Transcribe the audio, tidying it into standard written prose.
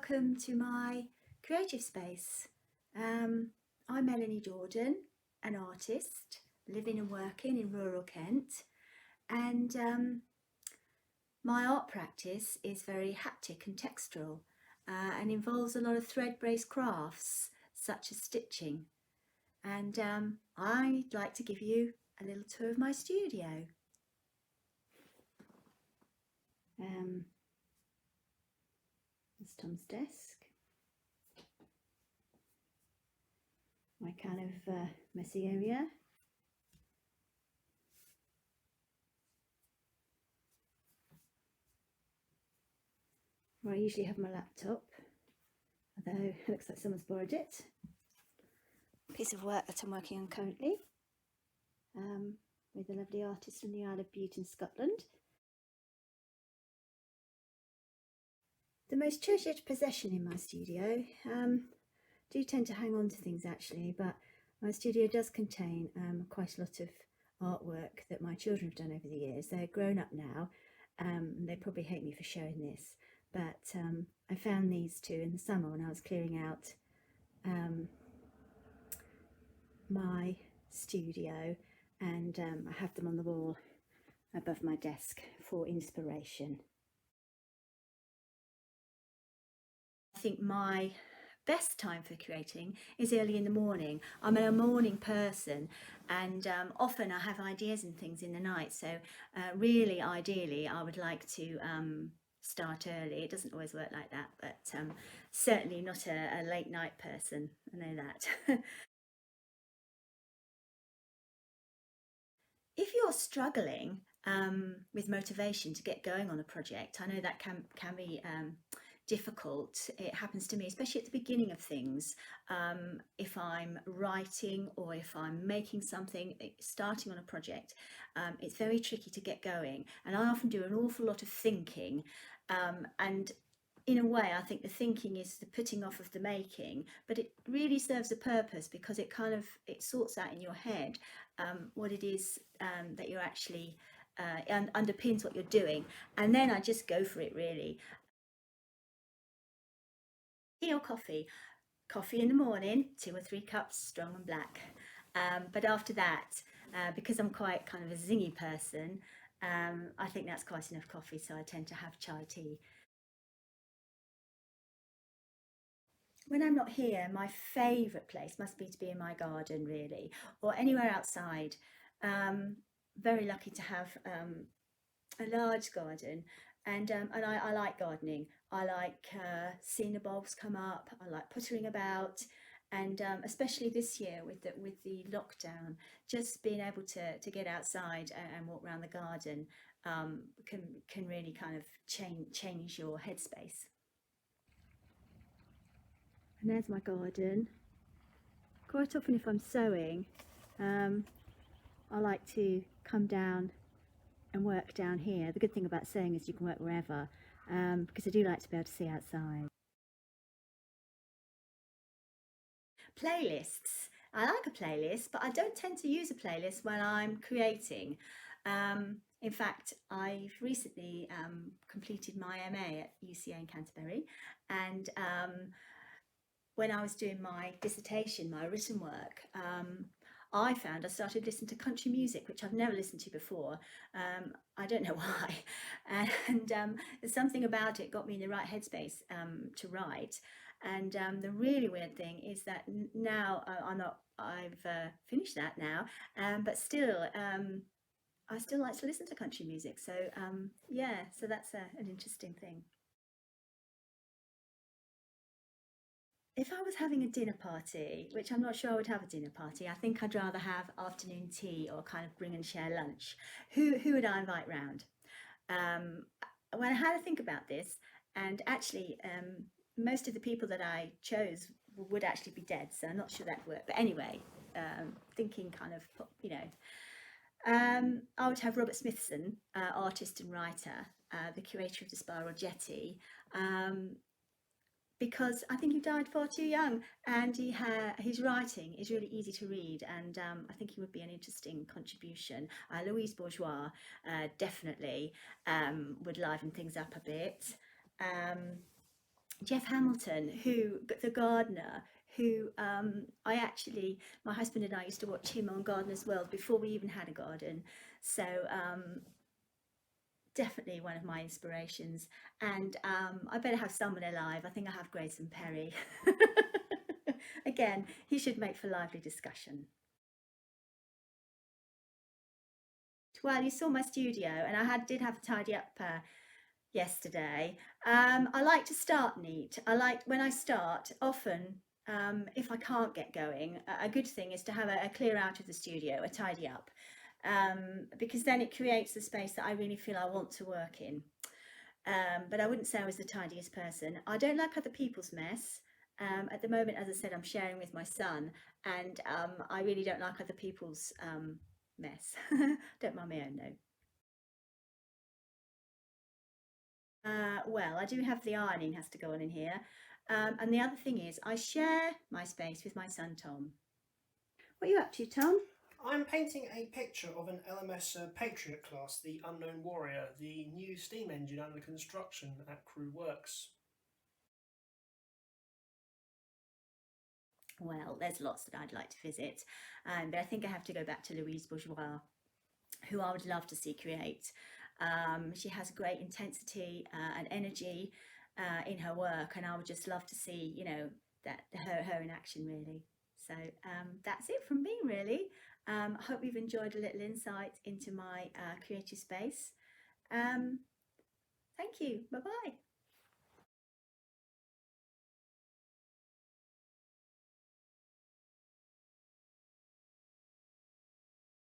welcome to my creative space. I'm Melanie Jordan, an artist living and working in rural Kent, and my art practice is very haptic and textural and involves a lot of thread-based crafts such as stitching. And I'd like to give you a little tour of my studio. There's Tom's desk. My kind of messy area. Where I usually have my laptop, although it looks like someone's borrowed it. Piece of work that I'm working on currently with a lovely artist from the Isle of Bute in Scotland. The most treasured possession in my studio, do tend to hang on to things actually, but my studio does contain quite a lot of artwork that my children have done over the years. They're grown up now, and they probably hate me for showing this, but I found these two in the summer when I was clearing out my studio, and I have them on the wall above my desk for inspiration. I think my best time for creating is early in the morning. I'm a morning person, and often I have ideas and things in the night, so really ideally I would like to start early. It doesn't always work like that, but certainly not a late night person, I know that. If you're struggling with motivation to get going on a project, I know that can be difficult. It happens to me, especially at the beginning of things. If I'm writing or if I'm making something, starting on a project, it's very tricky to get going. And I often do an awful lot of thinking, and in a way, I think the thinking is the putting off of the making, but it really serves a purpose because it sorts out in your head what it is that you're actually underpins what you're doing, and then I just go for it really. Tea or coffee? Coffee in the morning, 2 or 3 cups, strong and black. But after that, because I'm quite kind of a zingy person, I think that's quite enough coffee, so I tend to have chai tea. When I'm not here, my favourite place must be to be in my garden really, or anywhere outside. Very lucky to have a large garden, and I like gardening. I like seeing the bulbs come up. I like puttering about, and especially this year with the lockdown, just being able to get outside and walk around the garden can really kind of change your headspace. And there's my garden. Quite often if I'm sewing, I like to come down and work down here. The good thing about sewing is you can work wherever, because I do like to be able to see outside. Playlists. I like a playlist, but I don't tend to use a playlist when I'm creating. In fact, I've recently completed my MA at UCA in Canterbury, and when I was doing my dissertation, my written work, I started listening to country music, which I've never listened to before. I don't know why, and there's something about it got me in the right headspace to write. And the really weird thing is that now I've finished that now, but still I still like to listen to country music. So yeah, so that's an interesting thing. If I was having a dinner party, which I'm not sure I would have a dinner party, I think I'd rather have afternoon tea or kind of bring and share lunch. Who would I invite round? When I had to think about this, and actually most of the people that I chose would actually be dead, so I'm not sure that'd work. But anyway, thinking kind of, I would have Robert Smithson, artist and writer, the curator of the Spiral Jetty, because I think he died far too young, and his writing is really easy to read, and I think he would be an interesting contribution. Louise Bourgeois definitely would liven things up a bit. Jeff Hamilton, who the gardener, who my husband and I used to watch him on Gardener's World before we even had a garden. So definitely one of my inspirations. And I better have someone alive. I think I have Grayson Perry. Again, he should make for lively discussion. Well, you saw my studio, and did have to tidy up yesterday. I like to start neat. I like when I start, often, if I can't get going, a good thing is to have a clear out of the studio, a tidy up, because then it creates the space that I really feel I want to work in. But I wouldn't say I was the tidiest person. I don't like other people's mess. At the moment, as I said, I'm sharing with my son, and I really don't like other people's mess. Don't mind my own, though. Well, I do have the ironing has to go on in here. And the other thing is, I share my space with my son Tom. What are you up to, Tom? I'm painting a picture of an LMS Patriot class, the Unknown Warrior, the new steam engine under construction at Crew Works. Well, there's lots that I'd like to visit, but I think I have to go back to Louise Bourgeois, who I would love to see create. She has great intensity and energy in her work, and I would just love to see, that her in action really. So that's it from me really. I hope you've enjoyed a little insight into my creative space. Thank you. Bye bye.